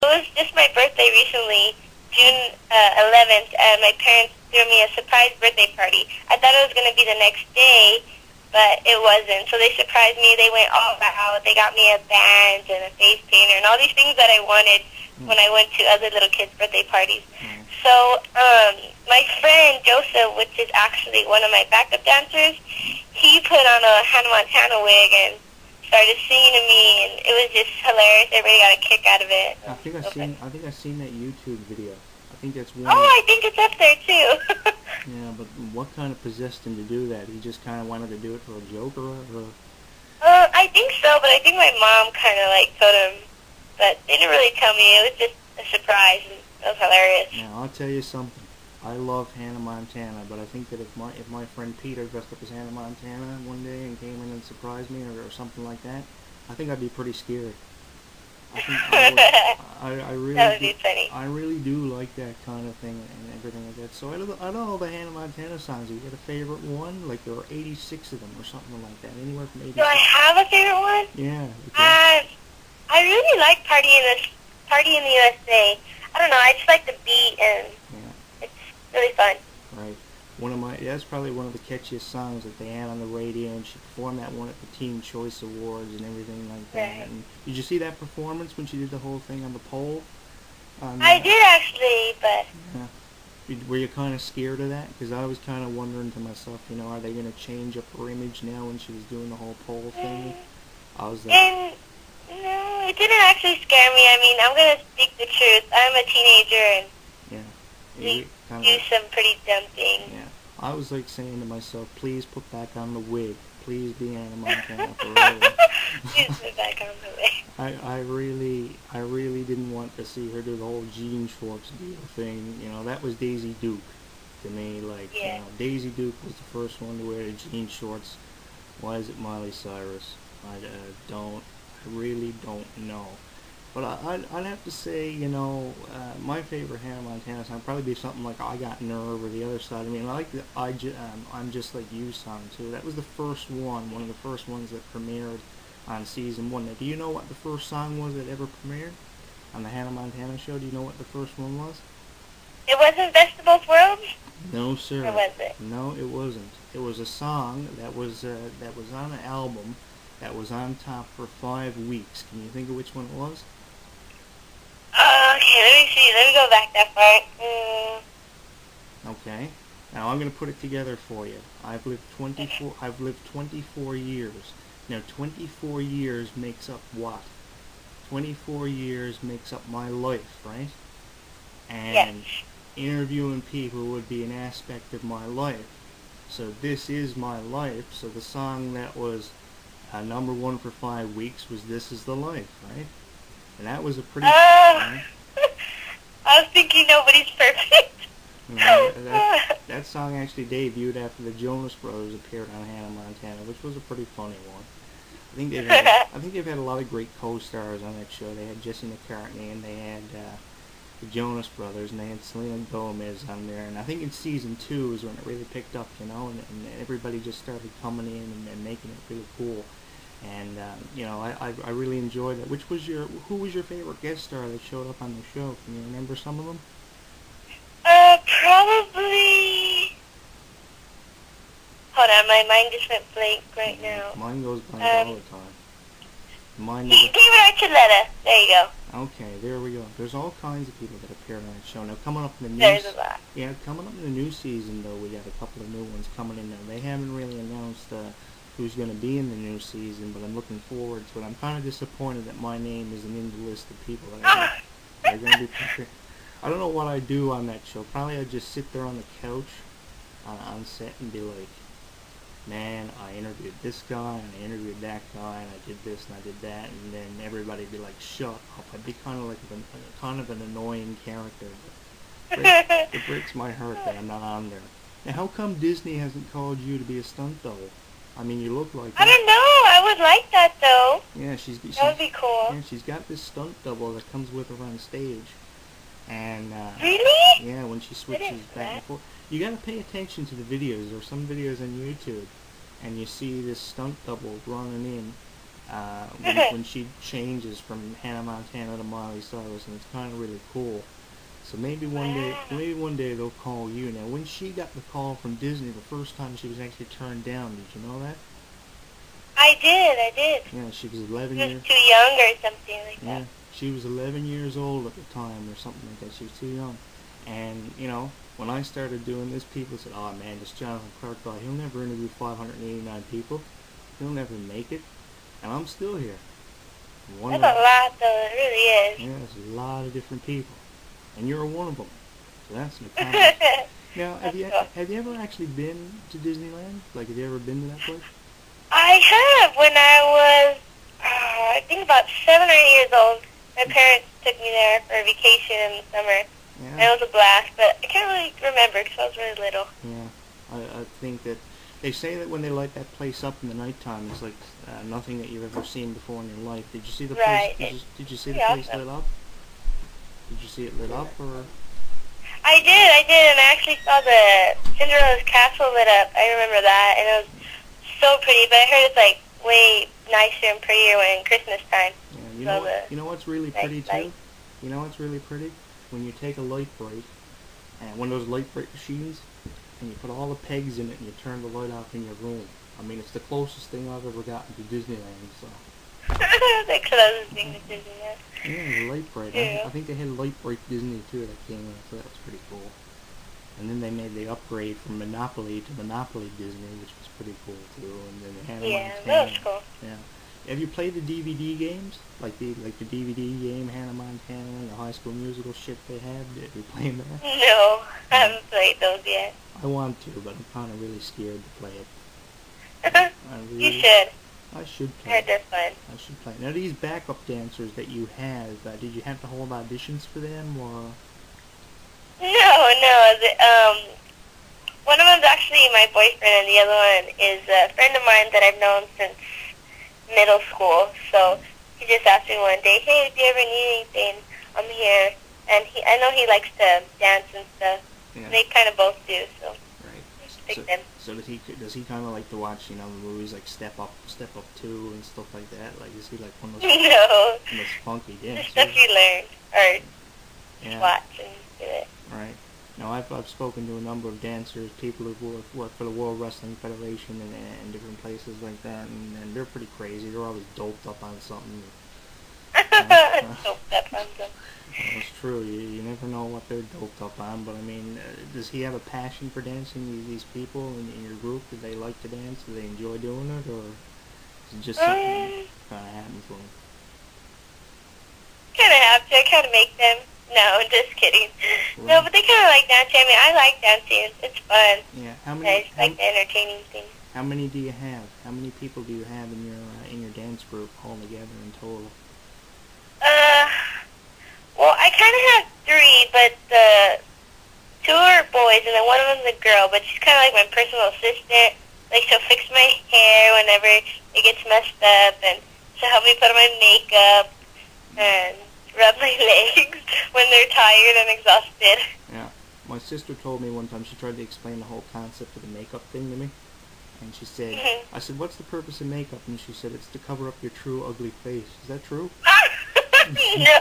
It was just my birthday recently, June 11th, and my parents threw me a surprise birthday party. I thought it was going to be the next day, but it wasn't. So they surprised me. They went all out. They got me a band and a face painter and all these things that I wanted when I went to other little kids' birthday parties. So my friend Joseph, which is actually one of my backup dancers, he put on a Hannah Montana wig and started singing to me, and it was just hilarious. Everybody got a kick out of it. I think I've seen that YouTube video. I think that's one. Oh, I think it's up there too. Yeah, but what kind of possessed him to do that? He just kind of wanted to do it for a joke, or? I think so, but I think my mom kind of like told him, but they didn't really tell me. It was just a surprise, and it was hilarious. Now I'll tell you something. I love Hannah Montana, but I think that if my friend Peter dressed up as Hannah Montana one day and came in and surprised me or something like that, I think I'd be pretty scared. I think I really that would be funny. I really do like that kind of thing and everything like that. So out of all the Hannah Montana songs, you got a favorite one? Like there are 86 of them or something like that. Anywhere from 86. Do I have a favorite one? Yeah. Okay. I really like Party in the USA. I don't know. I just like the beat and it's really fun. Right. That's probably one of the catchiest songs that they had on the radio, and she performed that one at the Teen Choice Awards and everything like that. Right. And did you see that performance when she did the whole thing on the pole? I did actually, but... Yeah. Were you kind of scared of that? Because I was kind of wondering to myself, are they going to change up her image now when she was doing the whole pole thing? I was like... No, it didn't actually scare me. I mean, I'm going to speak the truth. I'm a teenager, and we do some pretty dumb things. Yeah. I was like saying to myself, please put back on the wig. Please be Hannah Montana forever. Please put back on the wig. I really didn't want to see her do the whole Jean Schwartz deal thing. That was Daisy Duke to me. Like, Daisy Duke was the first one to wear Jean Schwartz. Why is it Miley Cyrus? I really don't know. But I'd have to say, my favorite Hannah Montana song would probably be something like I Got Nerve or The Other Side. I mean, I like the I'm Just Like You song, too. That was the first one of the first ones that premiered on Season 1. Now, do you know what the first song was that ever premiered on the Hannah Montana show? Do you know what the first one was? It wasn't Vegetables World? No, sir. Or was it? No, it wasn't. It was a song that was on an album that was on top for 5 weeks. Can you think of which one it was? Okay, let me see. Let me go back that far. Okay. Now I'm going to put it together for you. I've lived 24 years. Now 24 years makes up what? 24 years makes up my life, right? And interviewing people would be an aspect of my life. So this is my life. So the song that was #1 for 5 weeks was This Is the Life, right? And that was a pretty... I was thinking Nobody's Perfect. That song actually debuted after the Jonas Brothers appeared on Hannah Montana, which was a pretty funny one. I think they've had a lot of great co-stars on that show. They had Jesse McCartney, and they had the Jonas Brothers, and they had Selena Gomez on there. And I think in Season 2 is when it really picked up, and everybody just started coming in and making it really cool. And I really enjoyed that. Who was your favorite guest star that showed up on the show? Can you remember some of them? Probably. Hold on, my mind just went blank right now. Mine goes blank all the time. David Archuleta. There you go. Okay, there we go. There's all kinds of people that appeared on that show. Now coming up in the There's a lot. Yeah, coming up in the new season though, we got a couple of new ones coming in now. They haven't really announced who's going to be in the new season, but I'm looking forward to it. I'm kind of disappointed that my name isn't in the list of people that are going to be prepared. I don't know what I do on that show. Probably I'd just sit there on the couch on set and be like, man, I interviewed this guy, and I interviewed that guy, and I did this and I did that, and then everybody'd be like, shut up. I'd be kind of like an annoying character. But it breaks my heart that I'm not on there. Now, how come Disney hasn't called you to be a stunt double? I mean, you look like... I don't know. I would like that, though. Yeah, that would be cool. Yeah, she's got this stunt double that comes with her on stage. And, really? Yeah, when she switches back and forth. You gotta pay attention to the videos. There are some videos on YouTube, and you see this stunt double running in, when she changes from Hannah Montana to Miley Cyrus, and it's kind of really cool. So maybe one day they'll call you. Now, when she got the call from Disney the first time, she was actually turned down. Did you know that? I did. Yeah, she was 11 She was years. too young or something like Yeah, that. she was 11 years old at the time, or something like that. She was too young. And when I started doing this, people said, "Oh man, this Jonathan Clarke guy, he'll never interview 589 people. He'll never make it." And I'm still here. That's a lot, though. It really is. Yeah, there's a lot of different people, and you're one of them. So that's an accomplishment. Now, have you ever actually been to Disneyland? Like, have you ever been to that place? I have. When I was, I think about 7 or 8 years old, my parents took me there for a vacation in the summer. Yeah. And it was a blast, but I can't really remember because I was really little. Yeah, I think that they say that when they light that place up in the nighttime, it's like nothing that you've ever seen before in your life. Did you see the Right. place? Did you see the Yeah, place lit up? Did you see it lit up, or? I did, and I actually saw the Cinderella's castle lit up. I remember that, and it was so pretty, but I heard it's like way nicer and prettier when Christmas time. Yeah, you know what's really pretty too? light. You know what's really pretty? When you take a light bright, and one of those light bright machines, and you put all the pegs in it and you turn the light off in your room. I mean, it's the closest thing I've ever gotten to Disneyland, so. The closest thing to Disneyland. Yeah, light bright. Yeah. I think they had light bright Disney too that came out, so that was pretty cool. And then they made the upgrade from Monopoly to Monopoly Disney, which was pretty cool too. And then they had That was cool. Yeah. Have you played the DVD games? Like the DVD game, Hannah Montana, and the High School Musical shit they had? Did you play them there? No, I haven't played those yet. I want to, but I'm kind of really scared to play it. You should. I should I play heard it. they're fun. I should play. Now these backup dancers that you have, did you have to hold auditions for them, or? No. One of them's actually my boyfriend, and the other one is a friend of mine that I've known since middle school. So he just asked me one day, "Hey, if you ever need anything, I'm here." And I know he likes to dance and stuff. Yeah. They kind of both do, so. Right. So does he kind of like to watch, the movies like Step Up 2 and stuff like that? Like, is he like one of those, No. one of those funky The dancers? stuff you learn or Yeah. watch and do it. Right. Now, I've spoken to a number of dancers, people who work for the World Wrestling Federation and different places like that, and they're pretty crazy. They're always doped up on something. Doped up on them. It's true. You never know what they're doped up on. But I mean, does he have a passion for dancing? These people in your group, do they like to dance? Do they enjoy doing it, or is it just something that kind of happens to them? Kind of have to. I kind of make them. No, I'm just kidding. Right. No, but they kind of like dancing. I mean, I like dancing. It's fun. Yeah. I just like the entertaining thing. How many do you have? How many people do you have in your dance group all together in total? Well, I kind of have 3, but the 2 are boys, and then one of them's a girl. But she's kind of like my personal assistant. Like, she'll fix my hair whenever it gets messed up, and she'll help me put on my makeup and rub my legs when they're tired and exhausted. Yeah. My sister told me one time, she tried to explain the whole concept of the makeup thing to me. And she said, I said, "What's the purpose of makeup?" And she said, "It's to cover up your true ugly face." Is that true? No.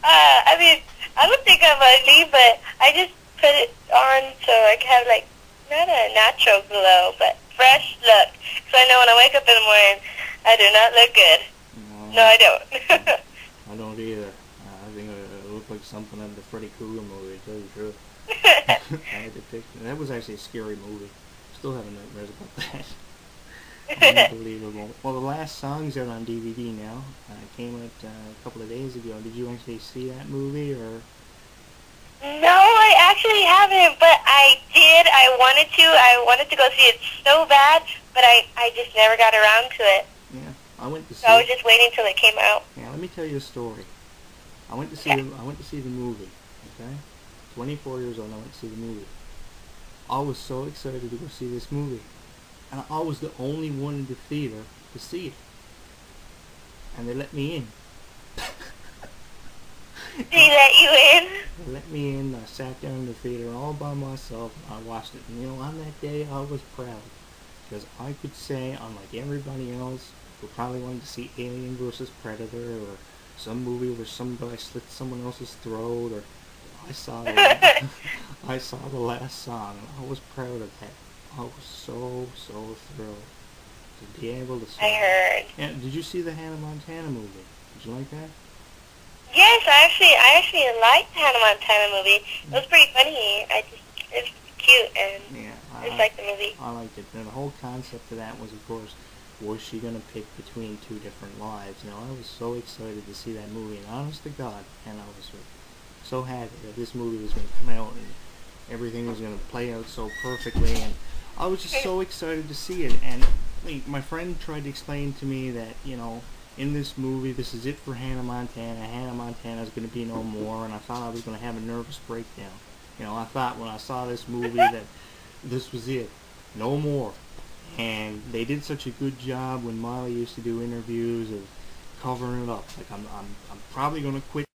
I mean, I don't think I'm ugly, but I just put it on so I can have, like, not a natural glow, but fresh look. So I know when I wake up in the morning, I do not look good. No, I don't. I don't either. I think I look like something out of the Freddy Krueger movie, to tell you the truth. I had to pick. That was actually a scary movie. Still having nightmares about that. Unbelievable. Well, the last song's out on DVD now. Came out a couple of days ago. Did you actually see that movie, or? No, I actually haven't, but I did. I wanted to go see it so bad, but I just never got around to it. Yeah, I went to see. So I was just waiting till it came out. Yeah, let me tell you a story. I went to see the movie. Okay, 24 years old. I went to see the movie. I was so excited to go see this movie, and I was the only one in the theater to see it, and they let me in. Did he let you in? They let me in. I sat down in the theater all by myself, and I watched it. And on that day, I was proud, because I could say, unlike everybody else, We're probably wanting to see Alien versus Predator, or some movie where some guy slit someone else's throat, or I saw the I saw the last song. I was proud of that. I was so thrilled to be able to see. I heard. Yeah, did you see the Hannah Montana movie? Did you like that? Yes, I actually liked the Hannah Montana movie. It was pretty funny. It was cute, and Yeah, I just liked the movie. I liked it. And the whole concept of that was, of course, was she going to pick between two different lives? Now, I was so excited to see that movie, and honest to God, and I was so happy that this movie was going to come out and everything was going to play out so perfectly, and I was just so excited to see it. And my friend tried to explain to me that, you know, in this movie, this is it for Hannah Montana. Hannah Montana's going to be no more, and I thought I was going to have a nervous breakdown. You know, I thought when I saw this movie that this was it, no more. And they did such a good job when Miley used to do interviews of covering it up. Like, I'm probably going to quit